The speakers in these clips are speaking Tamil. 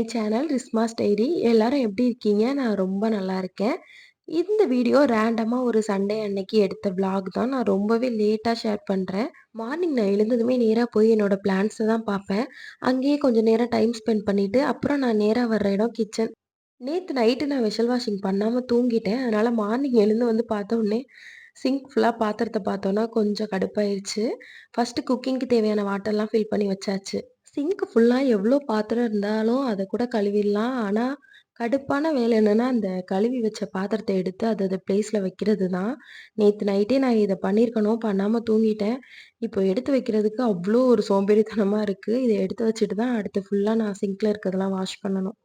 My channel ரிஸ்மாஸ் diary. எல்லாரும் எப்படி இருக்கீங்க? நான் ரொம்ப நல்லா இருக்கேன். இந்த வீடியோ ரேண்டமா ஒரு சண்டே அன்னைக்கு எடுத்த விளாக் தான். நான் ரொம்பவே லேட்டா ஷேர் பண்றேன். மார்னிங் நான் எழுந்ததுமே நேரா போய் என்னோட பிளான்ட்ஸ தான் பார்ப்பேன். அங்கேயே கொஞ்சம் நேரம் டைம் ஸ்பெண்ட் பண்ணிட்டு, அப்புறம் நான் நேரா வர்ற இடம் கிச்சன். நேத்து நைட்டு நான் வெஷல் வாஷிங் பண்ணாம தூங்கிட்டேன். அதனால மார்னிங் எழுந்து வந்து பார்த்த உடனே சிங்க் ஃபுல்லா பாத்திரத்த பார்த்தோன்னா கொஞ்சம் கடுப்பாயிருச்சு. ஃபர்ஸ்ட்டு குக்கிங்க்கு தேவையான வாட்டர்லாம் ஃபில் பண்ணி வச்சாச்சு. சிங்க் ஃபுல்லா எவ்ளோ பாத்திரம் இருந்தாலும் அத கூட கழுவிடலாம். ஆனா, கடுப்பான வேலை என்னன்னா, அந்த கழுவி வச்ச பாத்திரத்த எடுத்து அது பிளேஸ்ல வைக்கிறது தான். நேத்து நைட்டே நான் இத பண்ணியிருக்கணும். பண்ணாம தூங்கிட்டேன். இப்போ எடுத்து வைக்கிறதுக்கு அவ்ளோ ஒரு சோம்பேறித்தனமா இருக்கு. இத எடுத்து வச்சுட்டு தான் அடுத்து ஃபுல்லா நான் சிங்க்ல இருக்கிறதெல்லாம் வாஷ் பண்ணணும்.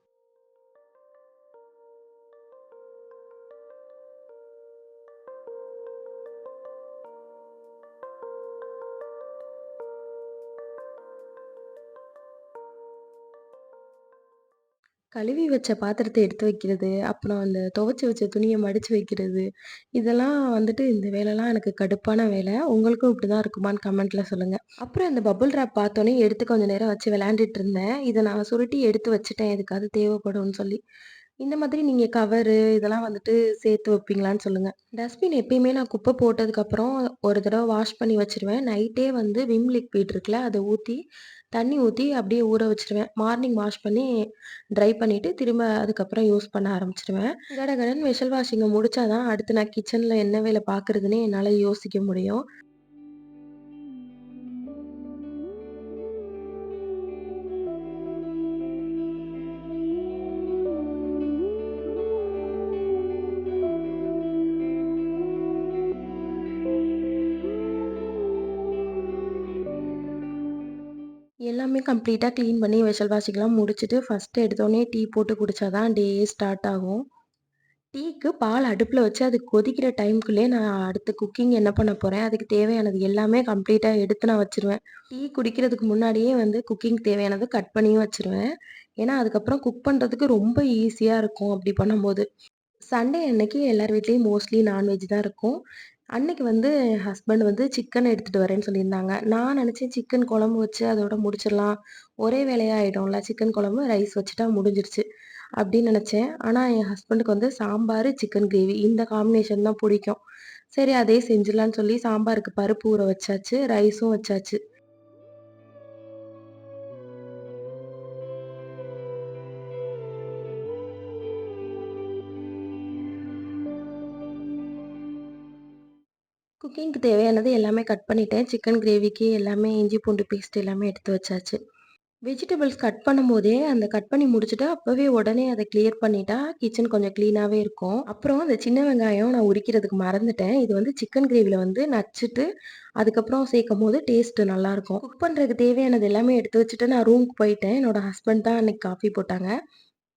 கழுவி வச்ச பாத்திரத்த எடுத்து வைக்கிறது, அப்புறம் அந்த துவைச்சு வச்ச துணிய மடிச்சு வைக்கிறது, இதெல்லாம் வந்துட்டு இந்த வேலைலாம் எனக்கு கடுப்பான வேலை. உங்களுக்கும் இப்படிதான் இருக்குமான்னு கமெண்ட்ல சொல்லுங்க. அப்புறம் இந்த பபிள் ராப் பார்த்தோனே எடுத்து கொஞ்ச நேரம் வச்சு விளையாண்டுட்டு இருந்தேன். இத நான் சுருட்டி எடுத்து வச்சுட்டேன் எதுக்காவது தேவைப்படும்னு சொல்லி. இந்த மாதிரி நீங்க கவரு இதெல்லாம் வந்துட்டு சேர்த்து வைப்பீங்களான்னு சொல்லுங்க. டஸ்ட்பின் எப்பயுமே நான் குப்பை போட்டதுக்கப்புறம் ஒரு தடவ வாஷ் பண்ணி வச்சுருவேன். நைட்டே வந்து விம் லிக்விட் இருக்குல்ல, அத ஊத்தி, தண்ணி ஊத்தி அப்படியே ஊற வச்சுருவேன். மார்னிங் வாஷ் பண்ணி ட்ரை பண்ணிட்டு, திரும்ப அதுக்கப்புறம் யூஸ் பண்ண ஆரம்பிச்சுருவேன். கடகடன்னு வெஷல் வாஷிங்க முடிச்சா தான், அடுத்து நான் கிச்சன்ல என்ன வேலை பார்க்குறதுன்னே என்னால யோசிக்க முடியும். எல்லாமே கம்ப்ளீட்டா கிளீன் பண்ணி வெஷல் வாஷிங்லாம் முடிச்சுட்டு, ஃபர்ஸ்ட்டு எடுத்தோனே டீ போட்டு குடிச்சா தான் டேயே ஸ்டார்ட் ஆகும். டீக்கு பால் அடுப்புல வச்சு அது கொதிக்கிற டைம்க்குள்ளயே நான் அடுத்து குக்கிங் என்ன பண்ண போறேன், அதுக்கு தேவையானது எல்லாமே கம்ப்ளீட்டா எடுத்து நான் வச்சுருவேன். டீ குடிக்கிறதுக்கு முன்னாடியே வந்து குக்கிங் தேவையானது கட் பண்ணியும் வச்சுருவேன். ஏன்னா, அதுக்கப்புறம் குக் பண்றதுக்கு ரொம்ப ஈஸியா இருக்கும் அப்படி பண்ணும்போது. சண்டே அன்னைக்கு எல்லார் வீட்லயும் மோஸ்ட்லி நான்வெஜ் தான் இருக்கும். அன்னைக்கு வந்து என் ஹஸ்பண்ட் வந்து சிக்கன் எடுத்துட்டு வரேன்னு சொல்லியிருந்தாங்க. நான் நெனச்சேன் சிக்கன் குழம்பு வச்சு அதோட முடிச்சிடலாம். ஒரே வேலையா ஆயிடும்ல. சிக்கன் குழம்பு, ரைஸ் வச்சுட்டா முடிஞ்சிருச்சு. அப்படின்னு நெனச்சேன். ஆனா என் ஹஸ்பண்டுக்கு வந்து சாம்பாரு, சிக்கன் கிரேவி இந்த காம்பினேஷன் தான் புடிக்கும். சரி அதே செஞ்சிடலான்னு சொல்லி சாம்பாருக்கு பருப்பு ஊற வச்சாச்சு. ரைஸும் வச்சாச்சு. குக்கிங்க்கு தேவையானது எல்லாமே கட் பண்ணிட்டேன். சிக்கன் கிரேவிக்கு எல்லாமே இஞ்சி பூண்டு பேஸ்ட் எல்லாமே எடுத்து வச்சாச்சு. வெஜிடபிள்ஸ் கட் பண்ணும்போதே, அந்த கட் பண்ணி முடிச்சுட்டு, அப்பவே உடனே அத கிளியர் பண்ணிட்டா, கிச்சன் கொஞ்சம் கிளீனாவே இருக்கும். அப்புறம் அந்த சின்ன வெங்காயம் நான் உரிக்கிறதுக்கு மறந்துட்டேன். இது வந்து சிக்கன் கிரேவில வந்து நச்சுட்டு, அதுக்கப்புறம் சேர்க்கும்போது டேஸ்ட்டு நல்லாருக்கும். குக் பண்றதுக்கு தேவையானது எல்லாமே எடுத்து வச்சுட்டு, நான் ரூமுக்கு போயிட்டேன். என்னோட ஹஸ்பண்ட் தான் அன்னைக்கு காஃபி போட்டாங்க.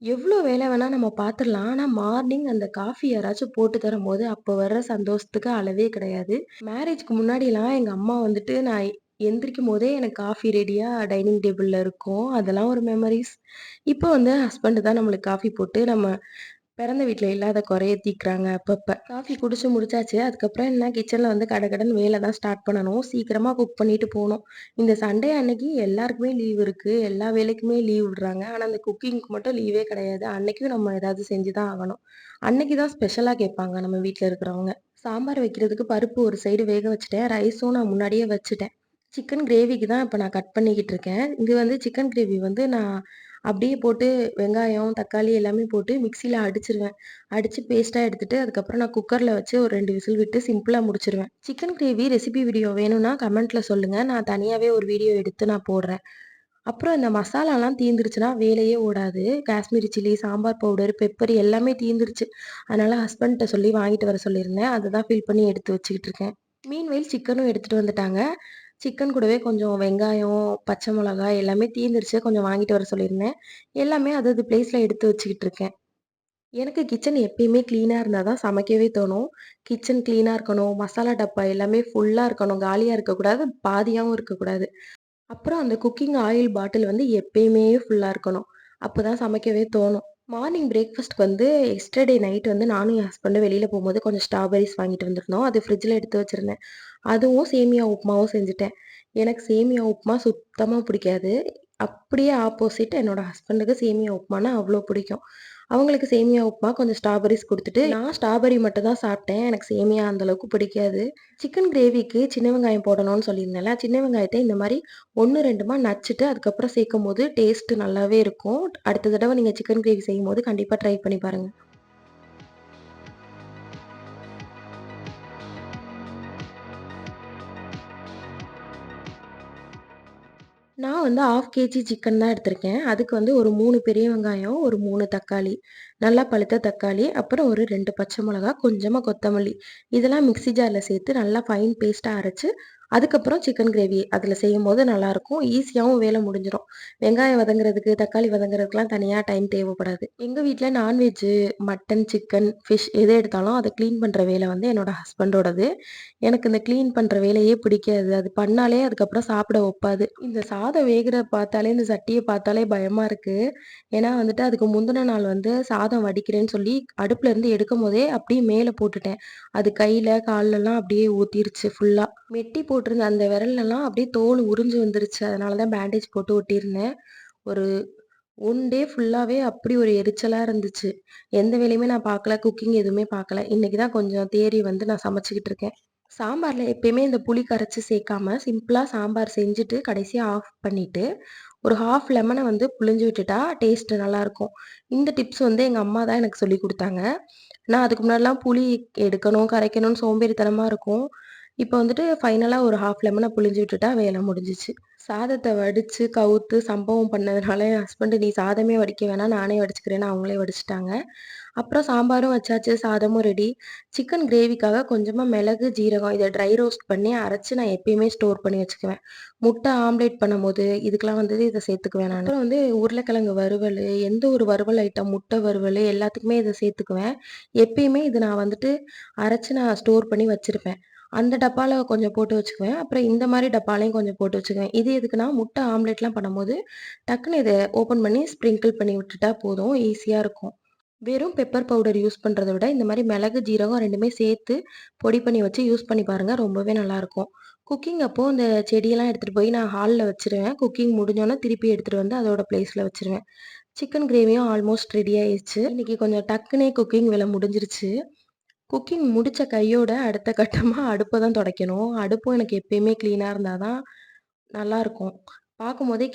எவ்ளோ வேலை வேணா நம்ம பார்த்துரலாம். ஆனா, மார்னிங் அந்த காஃபி யாராச்சும் போட்டு தரும்போது, அப்ப வர்ற சந்தோஷத்துக்கு அளவே கிடையாது. மேரேஜ்க்கு முன்னாடிலாம் எங்க அம்மா வந்துட்டு நான் எந்திரிக்கும்போதே எனக்கு காஃபி ரெடியா டைனிங் டேபிள்ல இருக்கும். அதெல்லாம் ஒரு மெமரீஸ். இப்போ வந்து ஹஸ்பண்ட் தான் நம்மளுக்கு காஃபி போட்டு நம்ம பிறந்த வீட்ல இல்லாத குறைய தீர்க்குறாங்க அப்பப்ப. காஃபி குடிச்சு முடிச்சாச்சு. அதுக்கப்புறம் என்ன கிச்சன்ல வந்து கடகடன்னு வேல தான் ஸ்டார்ட் பண்ணணும். சீக்கிரமா குக் பண்ணிட்டு போணும். இந்த சண்டே அன்னைக்கு எல்லாருக்குமே லீவ் இருக்கு. எல்லா வேலைக்குமே லீவ் விடுறாங்க. ஆனா, அந்த குக்கிங்க்கு மட்டும் லீவே கிடையாது. அன்னைக்கும் நம்ம ஏதாவது செஞ்சு தான் ஆகணும். அன்னைக்கு தான் ஸ்பெஷலா கேட்பாங்க நம்ம வீட்ல இருக்கிறவங்க. சாம்பார் வைக்கிறதுக்கு பருப்பு ஒரு சைடு வேக வச்சுட்டேன். ரைஸும் நான் முன்னாடியே வச்சுட்டேன். சிக்கன் கிரேவிக்கு தான் இப்ப நான் கட் பண்ணிக்கிட்டு இருக்கேன். இது வந்து சிக்கன் கிரேவி வந்து நான் அப்படியே போட்டு வெங்காயம், தக்காளி எல்லாமே போட்டு மிக்ஸியில அடிச்சுருவேன். அடிச்சு பேஸ்ட்டா எடுத்துட்டு, அதுக்கப்புறம் நான் குக்கர்ல வச்சு ஒரு 2 விசில் விட்டு சிம்பிளா முடிச்சுருவேன். சிக்கன் கிரேவி ரெசிபி வீடியோ வேணும்னா கமெண்ட்ல சொல்லுங்க. நான் தனியாவே ஒரு வீடியோ எடுத்து நான் போடுறேன். அப்புறம் இந்த மசாலாலாம் தீந்துருச்சுன்னா வேலையே ஓடாது. Kashmiri chilli, sambar powder, pepper எல்லாமே தீந்துருச்சு. அதனால ஹஸ்பண்ட்ட சொல்லி வாங்கிட்டு வர சொல்லியிருந்தேன். அததான் ஃபில் பண்ணி எடுத்து வச்சுக்கிட்டு இருக்கேன். மீன்வேல் சிக்கனும் எடுத்துட்டு வந்துட்டாங்க. சிக்கன் கூடவே கொஞ்சம் வெங்காயம், பச்சை மிளகாய் எல்லாமே தீந்துருச்சு. கொஞ்சம் வாங்கிட்டு வர சொல்லியிருந்தேன். எல்லாமே அது பிளேஸ்ல எடுத்து வச்சுக்கிட்டு இருக்கேன். எனக்கு கிச்சன் எப்பயுமே கிளீனா இருந்தா தான் சமைக்கவே தோணும். கிச்சன் கிளீனா இருக்கணும். மசாலா டப்பா எல்லாமே ஃபுல்லா இருக்கணும். காலியா இருக்கக்கூடாது. பாதியாவும் இருக்கக்கூடாது. அப்புறம் அந்த குக்கிங் ஆயில் பாட்டில் வந்து எப்பயுமே ஃபுல்லா இருக்கணும். அப்பதான் சமைக்கவே தோணும். மார்னிங் பிரேக்ஃபாஸ்ட்க்கு வந்து எஸ்டர்டே நைட் வந்து நானும் என் ஹஸ்பண்டும் வெளியில போம்போது கொஞ்சம் ஸ்ட்ராபெர்ரிஸ் வாங்கிட்டு வந்திருந்தோம். அது ஃப்ரிட்ஜ்ல எடுத்து வச்சிருந்தேன். அதுவும் சேமியா உப்புமாவும் செஞ்சுட்டேன். எனக்கு சேமியா உப்புமா சுத்தமா பிடிக்காது. அப்படியே ஆப்போசிட் என்னோட ஹஸ்பண்டுக்கு சேமியா உப்புமானா அவ்ளோ பிடிக்கும். அவங்களுக்கு சேமியா உப்புமா கொஞ்சம் ஸ்ட்ராபெர்ரிஸ் குடுத்துட்டு, நான் ஸ்ட்ராபெர்ரி மட்டும் தான் சாப்பிட்டேன். எனக்கு சேமியா அந்த அளவுக்கு பிடிக்காது. சிக்கன் கிரேவிக்கு சின்ன வெங்காயம் போடணும்னு சொல்லியிருந்தேன்ல, சின்ன வெங்காயத்த இந்த மாரி 1, 2மா நச்சுட்டு அதுக்கப்புறம் சேர்க்கும்போது டேஸ்ட் நல்லாவே இருக்கும். அடுத்த தடவ நீங்க சிக்கன் கிரேவி செய்யும்போது கண்டிப்பா ட்ரை பண்ணி பாருங்க. நான் வந்து 1/2 கேஜி சிக்கன் தான் எடுத்திருக்கேன். அதுக்கு வந்து ஒரு 3 பெரிய வெங்காயம், ஒரு 3 தக்காளி, நல்லா பழுத்த தக்காளி, அப்புறம் ஒரு 2 பச்சை மிளகா, கொஞ்சமா கொத்தமல்லி. இதெல்லாம் மிக்ஸி ஜார்ல சேர்த்து நல்லா ஃபைன் பேஸ்ட்டா அரைச்சு, அதுக்கப்புறம் சிக்கன் கிரேவி அதில செய்யும்போது நல்லாயிருக்கும். ஈஸியாவும் வேலை முடிஞ்சிரும். வெங்காயம் வதங்குறதுக்கு, தக்காளி வதங்குறதுக்குலாம் தனியா டைம் தேவைப்படாது. எங்க வீட்ல நான்வெஜ்ஜு, மட்டன், சிக்கன், ஃபிஷ் எத எடுத்தாலும் அத கிளீன் பண்ற வேலை வந்து என்னோட ஹஸ்பண்டோடது. எனக்கு இந்த கிளீன் பண்ற வேலையே பிடிக்காது. அது பண்ணாலே அதுக்கப்புறம் சாப்பிட ஒப்பாது. இந்த சாதம் வேகுறத பார்த்தாலே, இந்த சட்டிய பார்த்தாலே பயமா இருக்கு. ஏன்னா வந்துட்டு அதுக்கு முந்தின நாள் வந்து சாதம் வடிக்கிறேன்னு சொல்லி அடுப்புலருந்து எடுக்கும்போதே அப்படியே மேல போட்டுட்டேன். அது கையில, கால்லலாம் அப்படியே ஊத்திருச்சு ஃபுல்லா. மெட்டி போட்டிருந்த அந்த விரல்லலாம் அப்படியே தோல் உறிஞ்சு வந்துருச்சு. அதனால தான் பேண்டேஜ் போட்டு ஒட்டியிருந்தேன். ஒரு 1 டே ஃபுல்லாவே அப்படி ஒரு எரிச்சலா இருந்துச்சு. எந்த வேலையுமே நான் பார்க்கல. குக்கிங் எதுவுமே பார்க்கல. இன்னைக்கு தான் கொஞ்சம் தேறி வந்து நான் சமைச்சுக்கிட்டு இருக்கேன். சாம்பார்ல எப்பயுமே இந்த புளி கரைச்சு சேர்க்காம, சிம்பிளா சாம்பார் செஞ்சுட்டு, கடைசியா ஆஃப் பண்ணிட்டு, ஒரு 1/2 லெமன வந்து புழிஞ்சு விட்டுட்டா டேஸ்ட் நல்லாயிருக்கும். இந்த டிப்ஸ் வந்து எங்க அம்மா தான் எனக்கு சொல்லிக் குடுத்தாங்க. நான் அதுக்கு முன்னாடிலாம் புளி எடுக்கணும், கரைக்கணும்னு சோம்பேறித்தனமா இருக்கும். இப்ப வந்துட்டு ஃபைனலா ஒரு 1/2 லெமன புழிஞ்சு விட்டுட்டா வேலை முடிஞ்சுச்சு. சாதத்த வடிச்சு, கவுத்து சம்பவம் பண்ணதுனால என் ஹஸ்பண்ட் "நீ சாதமே வடிக்க வேணாம், நானே வடிச்சுக்கிறேன்னு" அவங்களே வடிச்சுட்டாங்க. அப்புறம் சாம்பாரும் வச்சாச்சு, சாதமும் ரெடி. சிக்கன் கிரேவிக்காக கொஞ்சமா மிளகு, ஜீரகம் இத ட்ரை ரோஸ்ட் பண்ணி அரைச்சு நான் எப்பயுமே ஸ்டோர் பண்ணி வச்சுக்குவேன். முட்டை ஆம்லேட் பண்ணும்போது இதுக்கெல்லாம் வந்து இத சேர்த்துக்குவேன் நானு. அப்புறம் வந்து உருளைக்கிழங்கு வறுவலு, எந்த ஒரு வறுவல் ஐட்டம், முட்டை வறுவலு எல்லாத்துக்குமே இத சேர்த்துக்குவேன். எப்பயுமே இது நான் வந்துட்டு அரைச்சு நான் ஸ்டோர் பண்ணி வச்சிருப்பேன். அந்த டப்பால கொஞ்சம் போட்டு வச்சுக்குவேன். அப்புறம் இந்த மாரி டப்பாலயும் கொஞ்சம் போட்டு வச்சுக்குவேன். இது எதுக்குன்னா, முட்டை ஆம்லேட்லாம் பண்ணும்போது, டக்குனு இத ஓப்பன் பண்ணி ஸ்ப்ரிங்கிள் பண்ணி விட்டுட்டா போதும். ஈஸியா இருக்கும். வெறும் பெப்பர் பவுடர் யூஸ் பண்றத விட, இந்த மாரி மிளகு, ஜீரகம் 2மே சேர்த்து பொடி பண்ணி வச்சு யூஸ் பண்ணி பாருங்க. ரொம்பவே நல்லாருக்கும். குக்கிங் அப்போ இந்த செடியெல்லாம் எடுத்துட்டு போய் நான் ஹால்ல வச்சுருவேன். குக்கிங் முடிஞ்சோனே திருப்பி எடுத்துட்டு வந்து அதோட பிளேஸ்ல வச்சுருவேன். சிக்கன் கிரேவியும் ஆல்மோஸ்ட் ரெடி ஆயிருச்சு. இன்னைக்கு கொஞ்சம் டக்குனே குக்கிங் வேல முடிஞ்சிருச்சு. குக்கிங் முடிச்ச கையோட அடுத்த கட்டமா அடுப்ப தான் தொடைக்கணும். அடுப்பும் எனக்கு எப்பயுமே கிளீனா இருந்தா தான் நல்லாருக்கும். பார்க்கும்போதே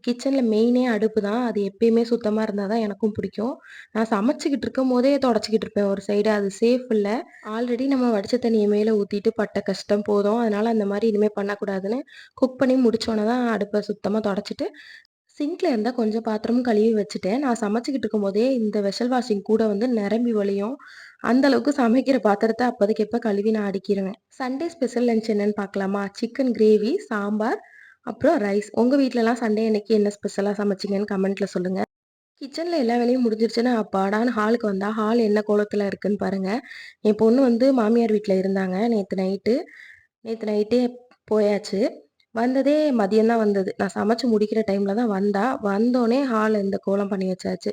கிச்சன்ல மெயினே அடுப்பு தான். அது எப்பயுமே சுத்தமா இருந்தா தான் எனக்கும் பிடிக்கும். நான் சமைச்சுக்கிட்டு இருக்கும்போதே தொடச்சுக்கிட்டு இருப்பேன் ஒரு சைடு. அது சேஃப் இல்ல. ஆல்ரெடி நம்ம வடிச்ச தண்ணிய மேல ஊத்திட்டு பட்ட கஷ்டம் போதும். அதனால அந்த மாரி இனிமே பண்ணக்கூடாதுன்னு, குக் பண்ணி முடிச்சோன தான் அடுப்ப சுத்தமா தொடச்சுட்டு சிங்க்ல இருந்தா கொஞ்சம் பாத்திரமும் கழுவி வச்சுட்டேன். நான் சமைச்சுக்கிட்டு இருக்கும்போதே இந்த வெஷல் வாஷிங் கூட வந்து நிரம்பி வழியும். அந்த அளவுக்கு சமைக்கிற பாத்திரத்த அப்போதைக்கு அப்ப கழுவி நான் அடுக்கிருவேன். சண்டே ஸ்பெஷல் லஞ்ச் என்னன்னு பார்க்கலாமா? சிக்கன் கிரேவி, சாம்பார், அப்புறம் ரைஸ். உங்க வீட்லலாம் சண்டே அன்னைக்கு என்ன ஸ்பெஷலா சமைச்சீங்கன்னு கமெண்ட்ல சொல்லுங்க. கிச்சன்ல எல்லா வேலையும் முடிஞ்சிருச்சுன்னா, அப்பாடான்னு ஹாலுக்கு வந்தா, ஹால் என்ன கோலத்துல இருக்குன்னு பாருங்க. என் பொண்ணு வந்து மாமியார் வீட்ல இருந்தாங்க நேத்து நைட்டே போயாச்சு. வந்ததே மதியம் தான் வந்தது. நான் சமைச்சு முடிக்கிற டைம்ல தான் வந்தா. வந்தோனே ஹால் இந்த கோலம் பண்ணி வச்சாச்சு.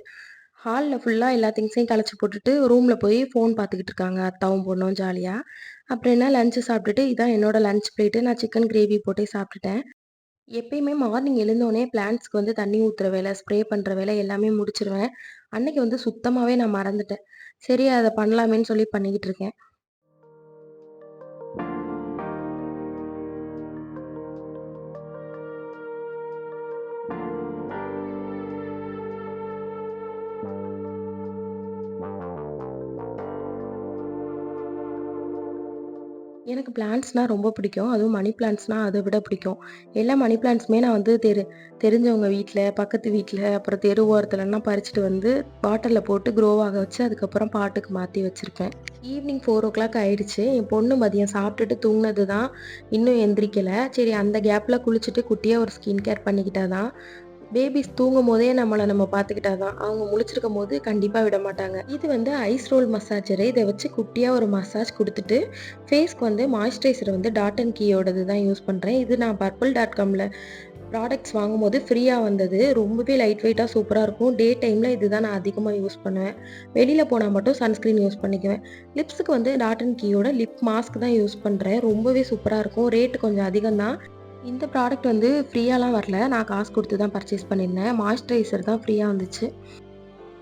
ஹால்ல ஃபுல்லா எல்லா திங்ஸையும் கலச்சு போட்டுட்டு, ரூம்ல போய் ஃபோன் பார்த்துக்கிட்டு இருக்காங்க. அத்தாவும், பொண்ணும் ஜாலியா. அப்புறம் என்ன லஞ்ச் சாப்பிட்டுட்டு, இதான் என்னோட லஞ்ச் பிளேட்டு. நான் சிக்கன் கிரேவி போட்டே சாப்பிட்டுட்டேன். எப்பயுமே மார்னிங் எழுந்தோனே பிளான்ட்ஸ்க்கு வந்து தண்ணி ஊத்துற வேலை, ஸ்ப்ரே பண்ற வேலை எல்லாமே முடிச்சுருவேன். அன்னைக்கு வந்து சுத்தமாவே நான் மறந்துட்டேன். சரி அத பண்ணலாமேன்னு சொல்லி பண்ணிக்கிட்டு இருக்கேன். எனக்கு பிளான்ட்ஸ்னா ரொம்ப பிடிக்கும். அதுவும் மணி பிளான்ட்ஸ்னா அத விட பிடிக்கும். எல்லா மணி பிளான்ட்ஸுமே நான் வந்து தெரிஞ்சவங்க வீட்ல, பக்கத்து வீட்ல, அப்புறம் தெரு ஓரத்துலலாம் பறிச்சுட்டு வந்து பாட்டில்ல போட்டு க்ரோ ஆக வச்சு, அதுக்கப்புறம் பாட்டுக்கு மாத்தி வச்சிருப்பேன். ஈவினிங் 4:00 ஆயிடுச்சு. என் பொண்ணு மதியம் சாப்பிட்டுட்டு தூங்குனது தான். இன்னும் எந்திரிக்கல. சரி அந்த கேப்ல குளிச்சுட்டு குட்டியா ஒரு ஸ்கின் கேர் பண்ணிக்கிட்டா தான் பேபிஸ் தூங்கும்போதே நம்ம பார்த்துக்கிட்டா தான். அவங்க முழிச்சிருக்கும்போது கண்டிப்பா விட மாட்டாங்க. இது வந்து ஐஸ் ரோல் மசாஜரு. இத வச்சு குட்டியா ஒரு மசாஜ் குடுத்துட்டு, ஃபேஸ்க்கு வந்து மாய்ஸ்சரைசர் வந்து டாட் அண்ட் கீயோடது தான் யூஸ் பண்றேன். இது நான் purple.comல ப்ராடக்ட்ஸ் வாங்கும்போது ஃப்ரீயா வந்தது. ரொம்பவே லைட் வெயிட்டா சூப்பரா இருக்கும். டே டைம்ல இதுதான் நான் அதிகமா யூஸ் பண்ணுவேன். வெளியில போனா மட்டும் சன்ஸ்கிரீன் யூஸ் பண்ணிக்குவேன். லிப்ஸ்க்கு வந்து டாட் அண்ட் கீயோட லிப் மாஸ்க் தான் யூஸ் பண்றேன். ரொம்பவே சூப்பரா இருக்கும். ரேட் கொஞ்சம் அதிகம் தான். இந்த ப்ராடக்ட் வந்து ஃப்ரீயாலாம் வரல. நான் காசு குடுத்து தான் பர்ச்சேஸ் பண்ணியிருந்தேன். மாய்ஸ்சரைசர் தான் ஃப்ரீயா வந்துச்சு.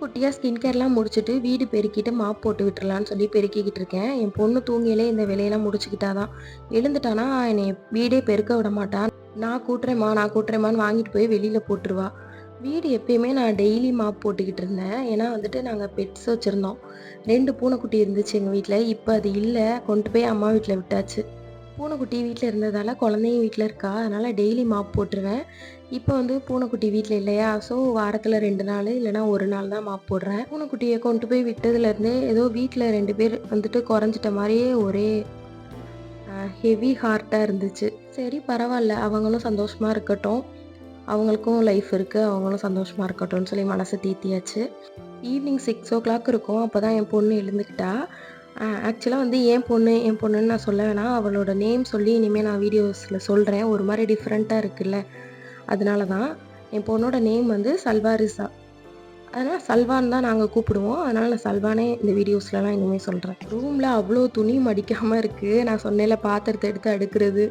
குட்டியா ஸ்கின் கேர்லாம் முடிச்சுட்டு, வீடு பெருக்கிட்டு, மாப் போட்டு விட்டுறலான்னு சொல்லி பெருக்கிக்கிட்டு இருக்கேன். என் பொண்ணு தூங்கியிலே இந்த வேலையெல்லாம் முடிச்சுக்கிட்டா தான். எழுந்துட்டானா, என்னைய வீடே பெருக்க விட மாட்டா. நான் கூட்டுறேம்மா, நான் கூட்டுறேம்மான்னு வாங்கிட்டு போய் வெளியில போட்டுருவா. வீடு எப்பயுமே நான் டெய்லி மாப் போட்டுக்கிட்டு இருந்தேன். ஏன்னா வந்துட்டு நாங்க பெட்ஸ் வச்சிருந்தோம். 2 பூனைக்குட்டி இருந்துச்சு எங்க வீட்ல. இப்ப அது இல்ல. கொண்டு போய் அம்மா வீட்ல விட்டாச்சு. பூனைக்குட்டி வீட்ல இருந்ததால, குழந்தையும் வீட்ல இருக்கா. அதனால டெய்லி மாப் போட்டுருவேன். இப்போ வந்து பூனைக்குட்டி வீட்ல இல்லையா, ஸோ வாரத்துல 2 நாளு இல்லன்னா 1 நாள் தான் மாப் போடுறேன். பூனைக்குட்டிய கொண்டு போய் விட்டதுலேருந்தே ஏதோ வீட்ல 2 பேர் வந்துட்டு குறைஞ்சிட்ட மாரியே ஒரே ஹெவி ஹார்ட்டா இருந்துச்சு. சரி பரவால்ல, அவங்களும் சந்தோஷமா இருக்கட்டும். அவங்களுக்கும் லைஃப் இருக்கு. அவங்களும் சந்தோஷமா இருக்கட்டும்னு சொல்லி மனச தேத்தியாச்சு. ஈவினிங் 6:00 இருக்கும். அப்பதான் என் பொண்ணு எழுந்துக்கிட்டா. ஆக்சுவலா வந்து என் பொண்ணுன்னு நான் சொல்ல வேணாம். அவளோட நேம் சொல்லி இனிமே நான் வீடியோஸ்ல சொல்றேன். ஒரு மாரி டிஃப்ரெண்ட்டா இருக்குல்ல. அதனால தான். என் பொண்ணோட நேம் வந்து சல்வாரிஸா. அதனால சல்வான்னு தான் நாங்க கூப்பிடுவோம். அதனால நான் சல்வானே இந்த வீடியோஸ்லலாம் இனிமே சொல்றேன். ரூம்ல அவ்ளோ துணி மடிக்காம இருக்கு. நான் சொன்னேன்ல பாத்திரத்த எடுத்து அடுக்குறது,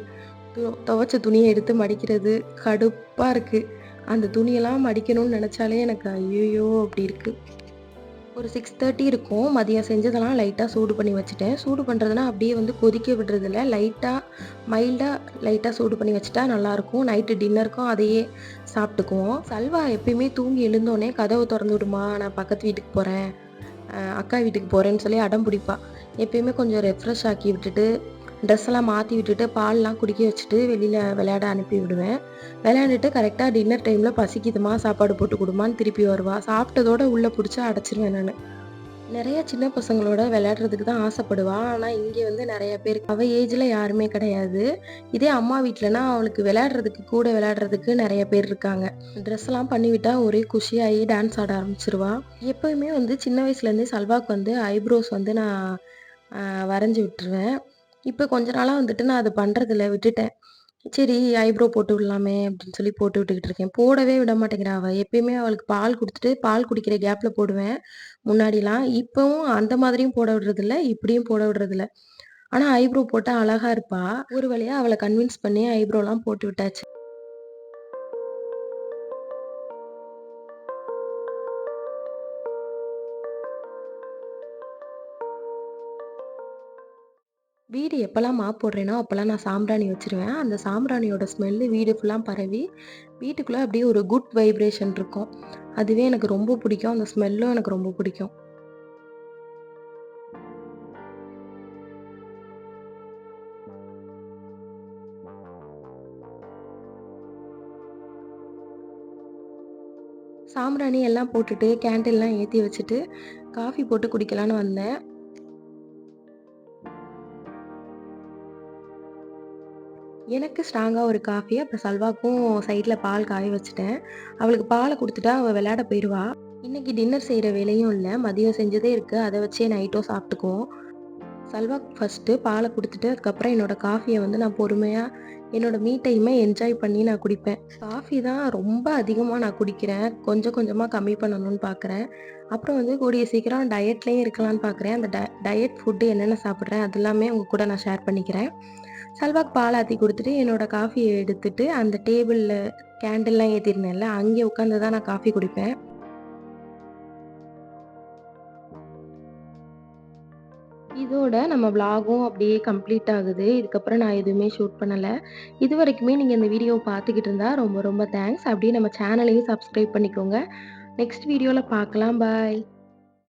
துவைச்ச துணிய எடுத்து மடிக்கிறது, கடுப்பா இருக்கு. அந்த துணியெல்லாம் மடிக்கணும்னு நெனச்சாலே எனக்கு ஐய்யய்யோ! அப்படி இருக்கு. ஒரு 6:30 இருக்கும். மதியம் செஞ்சதெல்லாம் லைட்டா சூடு பண்ணி வச்சுட்டேன். சூடு பண்றதுனா அப்படியே வந்து கொதிக்க விடுறதில்ல. மைல்டா லைட்டா சூடு பண்ணி வச்சுட்டா நல்லாயிருக்கும். நைட்டு டின்னருக்கும் அதையே சாப்பிட்டுக்குவோம். சல்வா எப்பயுமே தூங்கி எழுந்தோனே கதவ தொறந்து விடுமா, நான் பக்கத்து வீட்டுக்கு போறேன், அக்கா வீட்டுக்கு போறேன்னு சொல்லி அடம் பிடிப்பா. எப்பயுமே கொஞ்சம் ரெஃப்ரெஷ் ஆக்கி விட்டுட்டு, ட்ரெஸ்ஸெல்லாம் மாத்தி விட்டுட்டு, பால்லாம் குடிக்க வச்சுட்டு, வெளியில விளையாட அனுப்பி விடுவேன். விளையாண்டுட்டு கரெக்ட்டா டின்னர் டைம்ல பசிக்குதும்மா, சாப்பாடு போட்டு குடும்மான்னு திருப்பி வருவா. சாப்பிட்டதோட உள்ள புடிச்சு அடைச்சிருவேன் நானு. நெறைய சின்ன பசங்களோட விளையாடுறதுக்கு தான் ஆசைப்படுவா. ஆனா, இங்க வந்து நெறைய பேர் அவ ஏஜ்ல யாருமே கிடையாது. இதே அம்மா வீட்லனா அவளுக்கு விளையாடுறதுக்கு, கூட விளையாடுறதுக்கு நெறைய பேர் இருக்காங்க. ட்ரெஸ்லாம் பண்ணிவிட்டா ஒரே குஷியாயி டான்ஸ் ஆட ஆரம்பிச்சுருவா. எப்பயுமே வந்து சின்ன வயசுலேருந்தே சல்வாக்கு வந்து ஐப்ரோஸ் வந்து நான் அ வரைஞ்சு விட்டுருவேன். இப்ப கொஞ்ச நாளா வந்துட்டு நான் அத பண்றதில்ல, விட்டுட்டேன். சரி ஐப்ரோ போட்டு விடலாமே அப்படின்னு சொல்லி போட்டு விட்டுக்கிட்டு இருக்கேன். போடவே விட மாட்டேங்கிறா அவ. எப்பயுமே அவளுக்கு பால் குடுத்துட்டு, பால் குடிக்கிற கேப்ல போடுவேன். முன்னாடிலாம். இப்பவும் அந்த மாதிரியும் போட விடுறதில்ல, இப்படியும் போட விடுறதில்ல. ஆனா ஐப்ரோ போட்டா அழகா இருப்பா. ஒரு வழியா அவள கன்வின்ஸ் பண்ணி ஐப்ரோலாம் போட்டு விட்டாச்சு. வீடு எப்பலாம் மாப் போடுறேனோ, அப்பலாம் நான் சாம்பிராணி வச்சுருவேன். அந்த சாம்பிராணியோட ஸ்மெல்லு வீடு ஃபுல்லா பரவி, வீட்டுக்குள்ள அப்படியே ஒரு குட் வைப்ரேஷன் இருக்கும். அதுவே எனக்கு ரொம்ப பிடிக்கும். அந்த ஸ்மெல்லும் எனக்கு ரொம்ப பிடிக்கும். சாம்பிராணி எல்லாம் போட்டுட்டு, கேண்டில்லாம் ஏத்தி வச்சுட்டு, காஃபி போட்டு குடிக்கலான்னு வந்தேன். எனக்கு ஸ்ட்ராங்கா ஒரு காஃபி, அப்புறம் சல்வாக்கும் சைட்ல பால் காய வச்சுட்டேன். அவளுக்கு பால குடுத்துட்டா அவ விளையாட போயிருவா. இன்னைக்கு டின்னர் செய்ற வேலையும் இல்ல. மதியம் செஞ்சதே இருக்கு. அத வச்சே நைட்டும் சாப்பிட்டுக்குவோம். சல்வாக்கு ஃபர்ஸ்ட்டு பால குடுத்துட்டு, அதுக்கப்புறம் என்னோட காஃபிய வந்து நான் பொறுமையா என்னோட மீ டைம என்ஜாய் பண்ணி நான் குடிப்பேன். காஃபி தான் ரொம்ப அதிகமா நான் குடிக்கிறேன். கொஞ்சம் கொஞ்சமா கம்மி பண்ணணும்னு பார்க்குறேன். அப்புறம் வந்து கூடிய சீக்கிரம் டயட்லயும் இருக்கலான்னு பார்க்குறேன். அந்த டயட் ஃபுட் என்னென்ன சாப்பிடுறேன், அது எல்லாமே உங்க கூட நான் ஷேர் பண்ணிக்கிறேன். சல்வாக்கு பால் ஆத்தி குடுத்துட்டு, என்னோட காஃபிய எடுத்துட்டு, அந்த டேபிள்ல கேண்டில்லாம் ஏத்திருந்தேன்ல, அங்கே உட்காந்து தான் நான் காஃபி குடிப்பேன். இதோட நம்ம விளாகும் அப்படியே கம்ப்ளீட் ஆகுது. இதுக்கப்புறம் நான் எதுவுமே ஷூட் பண்ணல. இதுவரைக்குமே நீங்க இந்த வீடியோவ பார்த்துக்கிட்டு இருந்தா ரொம்ப ரொம்ப தேங்க்ஸ். அப்படியே நம்ம சேனலையும் சப்ஸ்கிரைப் பண்ணிக்கோங்க. நெக்ஸ்ட் வீடியோல பார்க்கலாம். பாய்.